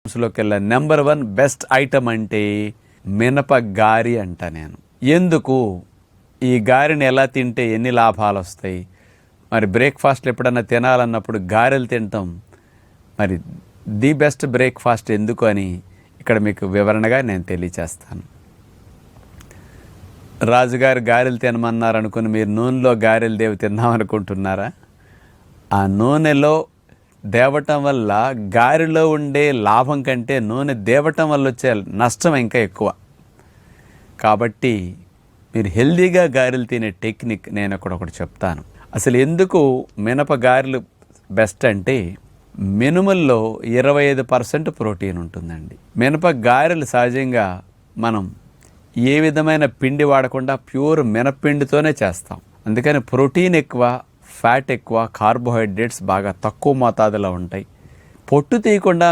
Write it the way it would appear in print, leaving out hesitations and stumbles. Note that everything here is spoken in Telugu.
లోకెల్లా నెంబర్ 1 బెస్ట్ ఐటమ్ అంటే మినప గారి అంట నేను. ఎందుకు ఈ గారెని ఎలా తింటే ఎన్ని లాభాలు వస్తాయి, మరి బ్రేక్ఫాస్ట్లు ఎప్పుడన్నా తినాలన్నప్పుడు గారెలు తింటాం, మరి ది బెస్ట్ బ్రేక్ఫాస్ట్ ఎందుకు అని ఇక్కడ మీకు వివరణగా నేను తెలియచేస్తాను. రాజుగారు గారెలు తినమన్నారు అనుకుని మీరు నూనెలో గారెలు తిందామనుకుంటున్నారా? ఆ నూనెలో దేవటం వల్ల గారెలో ఉండే లాభం కంటే నూనె దేవటం వల్ల వచ్చే నష్టం ఇంకా ఎక్కువ. కాబట్టి మీరు హెల్దీగా గారెలు తినే టెక్నిక్ నేను ఒకటి చెప్తాను. అసలు ఎందుకు మినప గారెలు బెస్ట్ అంటే మినుముల్లో 25% ప్రోటీన్ ఉంటుందండి. మినప గారెలు సహజంగా మనం ఏ విధమైన పిండి వాడకుండా ప్యూర్ మినపిండితోనే చేస్తాం. అందుకని ప్రోటీన్ ఎక్కువ, ఫ్యాట్ ఎక్కువ, కార్బోహైడ్రేట్స్ బాగా తక్కువ మోతాదులో ఉంటాయి. పొట్టు తీయకుండా